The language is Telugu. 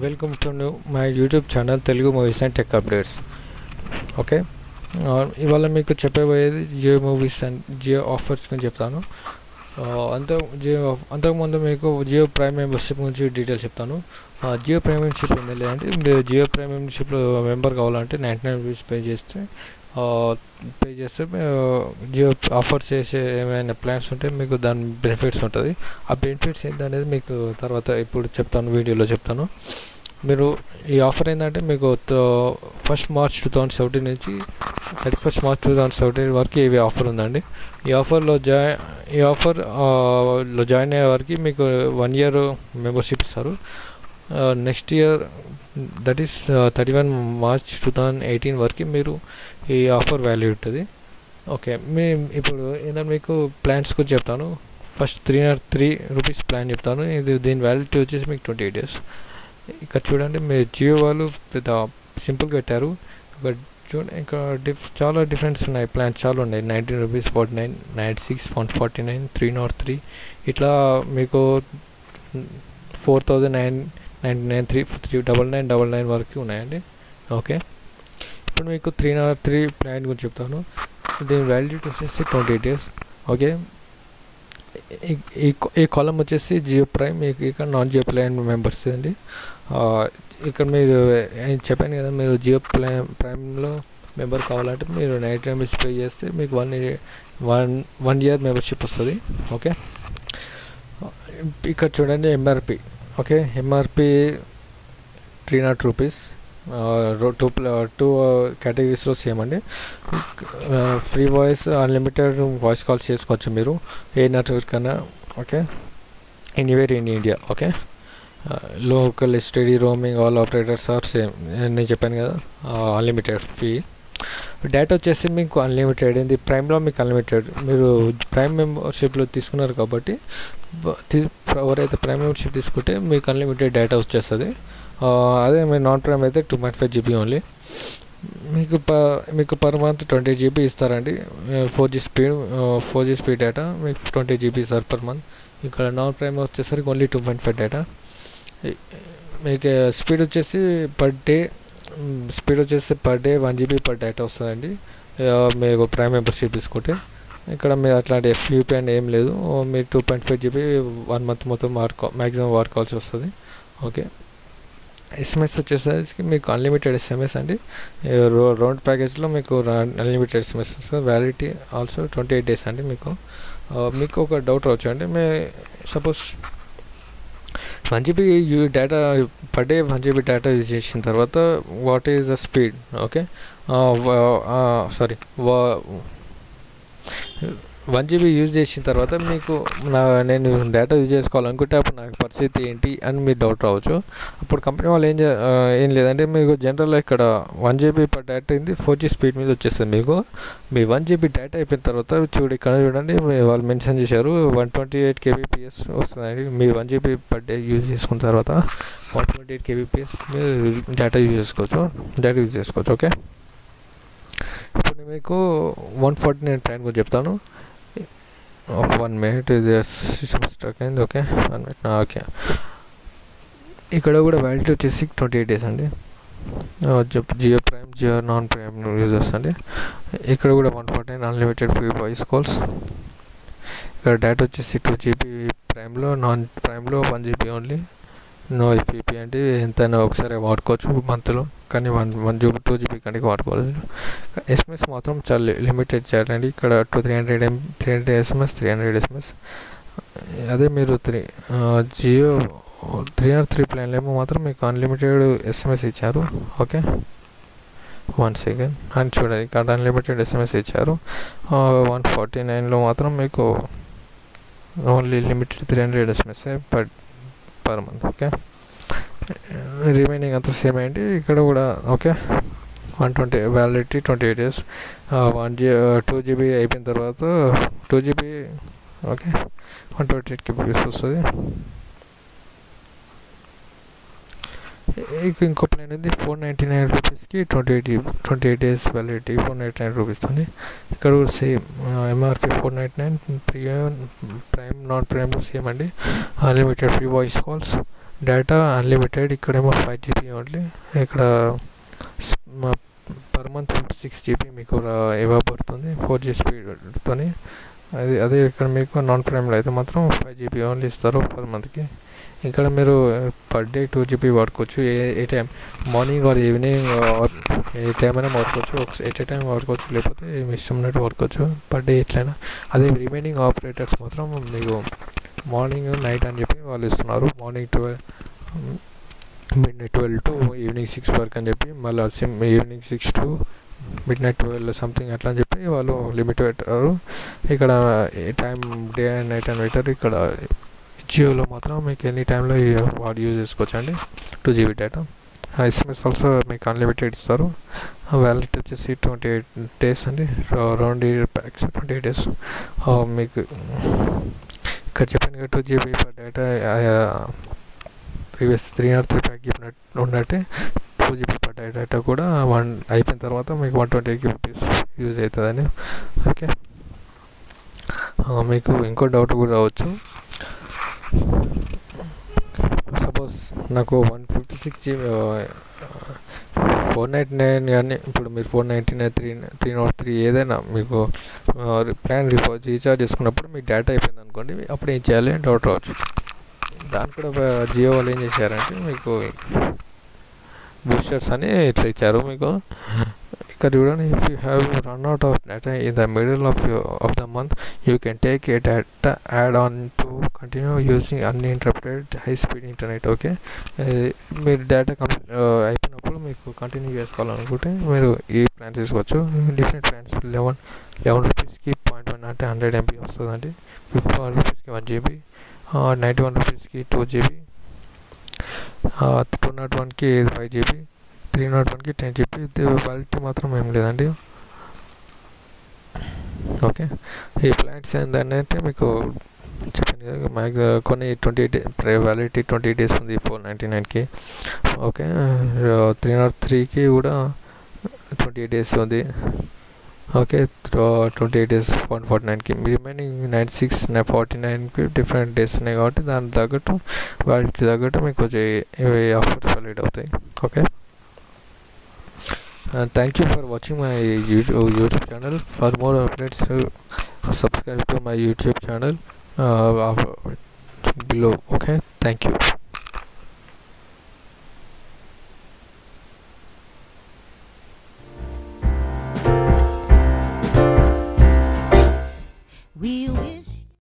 Welcome to my YouTube channel Telugu movies and tech updates. Okay, ఇవాళ మీకు చెప్పబోయేది Jio movies and Jio offers గురించి చెప్తాను. అంతకుముందు మీకు జియో ప్రైమ్ మెంబర్షిప్ గురించి డీటెయిల్స్ చెప్తాను. జియో ప్రైమ్ మెంబర్షిప్ ఏంటి లేదంటే మీరు జియో ప్రైమ్ మెంబర్షిప్లో మెంబర్ కావాలంటే 99 రూపీస్ పే చేస్తే జియో ఆఫర్ చేసే ఏమైనా ప్లాన్స్ ఉంటే మీకు దాని బెనిఫిట్స్ ఉంటుంది. ఆ బెనిఫిట్స్ ఏంటనేది మీకు తర్వాత ఇప్పుడు చెప్తాను, వీడియోలో చెప్తాను. మీరు ఈ ఆఫర్ ఏంటంటే మీకు 1st March 2017 నుంచి 31st March 2017 వరకు ఇవి ఆఫర్ ఉందండి. ఈ ఆఫర్లో జాయిన్ అయ్యే వరకు మీకు 1 year మెంబర్షిప్ ఇస్తారు. Next year that is 31 March 2018 వరకు మీరు ఈ ఆఫర్ వాల్యూ ఉంటుంది. ఓకే, ఇప్పుడు ఏంటంటే మీకు ప్లాన్స్ గురించి చెప్తాను. ఫస్ట్ 303 రూపీస్ ప్లాన్ చెప్తాను. దీని వ్యాలిడిటీ వచ్చేసి మీకు 28 days. ఇక్కడ చూడండి, మీరు జియో వాళ్ళు పెద్ద సింపుల్గా పెట్టారు. ఇక్కడ చూడండి, ఇక్కడ చాలా డిఫరెన్స్ ఉన్నాయి, ప్లాన్స్ చాలా ఉన్నాయి. 19 రూపీస్ 49, 96, 149, 303 ఇట్లా మీకు 4,999, 399 వరకు ఉన్నాయండి. ఓకే, ఇప్పుడు మీకు 303 ప్లాన్ గురించి చెప్తాను. దీని వ్యాలిడిటీ వచ్చేసి 28 days. ఓకే, ఈ కాలం వచ్చేసి జియో ప్రైమ్, ఇక్కడ నాన్ జియో ప్లాన్ మెంబర్స్ అండి. ఇక్కడ మీరు చెప్పాను కదా, మీరు జియో ప్రైమ్లో మెంబర్ కావాలంటే మీరు 90 రూపీస్ పే చేస్తే మీకు 1 year మెంబర్షిప్ వస్తుంది. ఓకే, ఇక్కడ చూడండి MRP. Okay, MRP 300 rupees. Two కేటగిరీస్లో సేమ్ అండి. Free voice, unlimited voice calls చేసుకోవచ్చు మీరు ఏ నెట్వర్క్ అయినా. Okay, anywhere in India. Okay, local STD roaming all operators are same. నేను చెప్పాను కదా, అన్లిమిటెడ్ ఫీ. డేటా వచ్చేసి మీకు అన్లిమిటెడ్. ఇది ప్రైమ్లో మీకు అన్లిమిటెడ్. మీరు ప్రైమ్ మెంబర్షిప్లో తీసుకున్నారు కాబట్టి ఎవరైతే ప్రైమ్ మెంబర్షిప్ తీసుకుంటే మీకు అన్లిమిటెడ్ డేటా వచ్చేస్తుంది. అదే మీరు నాన్ ప్రైమ్ అయితే 2.5 GB ఓన్లీ. మీకు పర్ మంత్ 20 GB ఇస్తారండి. 4G స్పీడ్ డేటా మీకు 20 GB ఇస్తారు పర్ మంత్. ఇక్కడ నాన్ ప్రైమ్ వచ్చేసరికి ఓన్లీ 2.5 డేటా. మీకు స్పీడ్ వచ్చేసి per day 1 GB per data వస్తుందండి మీకు ప్రైమ్ మెంబర్షిప్ తీసుకుంటే. ఇక్కడ మీరు అట్లాంటి FUP అని ఏం లేదు. మీరు 2.5 GB 1 month మొత్తం మ్యాక్సిమం వాడుకోవాల్సి వస్తుంది. ఓకే, SMS వచ్చేసరికి మీకు అన్లిమిటెడ్ SMS అండి. రౌండ్ ప్యాకేజ్లో మీకు అన్లిమిటెడ్ SMS వస్తుంది. వ్యాలిడిటీ ఆల్సో 28 days అండి. మీకు ఒక డౌట్ రావచ్చు అండి, suppose 1 GB data per day 1 GB data use చేసిన తర్వాత what is the speed? Okay, 1 GB use చేసిన తర్వాత మీకు నేను డేటా యూజ్ చేసుకోవాలనుకుంటే అప్పుడు నాకు పరిస్థితి ఏంటి అని మీరు డౌట్ రావచ్చు. అప్పుడు కంపెనీ వాళ్ళు ఏం లేదంటే మీకు జనరల్గా ఇక్కడ 1 GB పర్ డేటా అయింది 4G స్పీడ్ మీద వచ్చేస్తుంది. మీ 1 GB డేటా అయిపోయిన తర్వాత ఇక్కడ చూడండి, వాళ్ళు మెన్షన్ చేశారు 128 kbps వస్తుందండి. మీరు 1 GB పర్ డే యూజ్ చేసుకున్న తర్వాత 128 kbps మీరు డేటా యూజ్ చేసుకోవచ్చు. ఓకే, ఇప్పుడు మీకు 149 ప్లాన్ గురించి చెప్తాను. 1 minute ఇది స్ట్రక్ అయింది. Okay, 1 minute. ఓకే, ఇక్కడ కూడా వ్యాలిడిటీ వచ్చేసి 28 days అండి. Jio prime, Jio non prime users అండి. ఇక్కడ కూడా 149 అన్లిమిటెడ్ ఫ్రీ వాయిస్ కాల్స్. ఇక్కడ డేటా వచ్చేసి 2 GB ప్రైమ్లో, నాన్ ప్రైమ్లో 1 GB ఓన్లీ. నో FUP అంటే ఎంతైనా ఒకసారి వాడుకోవచ్చు మంత్లో, కానీ 2 GB కంటే వాడుకోవచ్చు. SMS మాత్రం చాలా లిమిటెడ్ చేయాలండి. ఇక్కడ 300 SMS, 300 SMS. అదే మీరు జియో 303 ప్లాన్లో ఏమో మాత్రం మీకు అన్లిమిటెడ్ SMS ఇచ్చారు. ఓకే, 1 second అని చూడండి, ఇక్కడ అన్లిమిటెడ్ SMS ఇచ్చారు. 149లో మాత్రం మీకు only limited 300 SMS per month. Okay, remaining అంతా సేమ్ అయ్యింది ఇక్కడ కూడా. Okay, 120 validity 28 days. 2 GB అయిపోయిన తర్వాత 2 GB. ఓకే, 128 kbps వస్తుంది. ఇంకో ప్లాన్ ఉంది 499 రూపీస్కి 28 days వ్యాలిడిటీ 499 రూపీస్. ఇక్కడ కూడా same MRP 499. Prime non prime same అండి. Unlimited free voice calls. Data unlimited, ఇక్కడేమో 5 GB ఓన్లీ. ఇక్కడ పర్ మంత్ 56 GB మీకు ఇవ్వబడుతుంది 4G స్పీడ్తో. అదే ఇక్కడ మీకు నాన్ ప్రైమ్లో అయితే మాత్రం 5 GB ఓన్లీ ఇస్తారు పర్ మంత్కి. ఇక్కడ మీరు పర్ డే 2 GB వాడుకోవచ్చు. ఏ టైం, మార్నింగ్ ఆర్ ఈవినింగ్ ఏ టైం అయినా వాడుకోవచ్చు, ఎట్ ఏ టైం వాడుకోవచ్చు, లేకపోతే మీ ఇష్టం ఉన్నట్టు వాడుకోవచ్చు పర్ డే ఎట్లయినా. అదే రిమైనింగ్ ఆపరేటర్స్ మాత్రం మీకు మార్నింగ్ నైట్ అని చెప్పి వాళ్ళు ఇస్తున్నారు. మార్నింగ్ 12 టు ఈవినింగ్ 6 వరకు అని చెప్పి, మళ్ళీ ఈవినింగ్ 6 టు మిడ్నైట్ 12 సంథింగ్ అట్లా అని చెప్పి వాళ్ళు లిమిట్ పెట్టారు. ఇక్కడ టైం డే అండ్ నైట్ అని పెట్టారు. ఇక్కడ జియోలో మాత్రం మీకు ఎనీ టైంలో వాడు యూజ్ చేసుకోవచ్చు అండి 2 GB డేటా. SMS ఆల్సో మీకు అన్లిమిటెడ్ ఇస్తారు. వ్యాలిడిటీ వచ్చేసి 28 days అండి. Round packs 28 days. మీకు ఇక్కడ చెప్పాను 2 GB per data, previous 303 pack ఉన్నట్టే 2 GB పర్ డేటా కూడా అయిపోయిన తర్వాత మీకు 128 GB యూజ్ అవుతుందని. ఓకే, మీకు ఇంకో డౌట్ కూడా రావచ్చు. సపోజ్ నాకు 156 GB 499 కానీ, ఇప్పుడు మీరు 499 303 ఏదైనా మీకు ప్లాన్ రీఛార్జ్ చేసుకున్నప్పుడు మీకు డేటా అయిపోయింది అనుకోండి, అప్పుడు ఏం చేయాలి అని డౌట్ రావచ్చు. దాని కూడా జియో వాళ్ళు ఏం చేశారంటే మీకు బూస్టర్స్ అని ఇట్లా ఇచ్చారు. మీకు ఇక్కడ చూడండి, if you have run out of data in the middle of the month you can take a data add on to continue using uninterrupted high speed internet. Okay, మీరు డేటా అయిపోయినప్పుడు మీకు కంటిన్యూ చేసుకోవాలనుకుంటే మీరు ఈ ప్లాన్స్ తీసుకోవచ్చు. డిఫరెంట్ ప్లాన్స్ 11 రూపీస్కి 0.1 అంటే 100 MB వస్తుందండి. 51 రూపీస్కి 1 GB, 91 రూపీస్కి 2 GB, 201కి 5 GB, 301కి 10 GB. వ్యాలిడిటీ మాత్రం ఏం లేదండి. ఓకే, ఈ ప్లాన్స్ ఏంటంటే మీకు చెప్పాను కదా, మాకు కొన్ని 28 వ్యాలిడిటీ 20 days ఉంది 499కి. ఓకే, 303కి కూడా 28 days ఉంది. ఓకే, 28 days 149కి. రిమైనింగ్ 96 49కి డిఫరెంట్ డేస్ ఉన్నాయి కాబట్టి దాని తగ్గట్టు వ్యాలిడిటీ తగ్గట్టు మీకు ఇవి ఆఫర్స్ వ్యాలిడ్ అవుతాయి. Okay, thank you for watching my YouTube channel. For more updates subscribe to my YouTube channel below. Okay, thank you.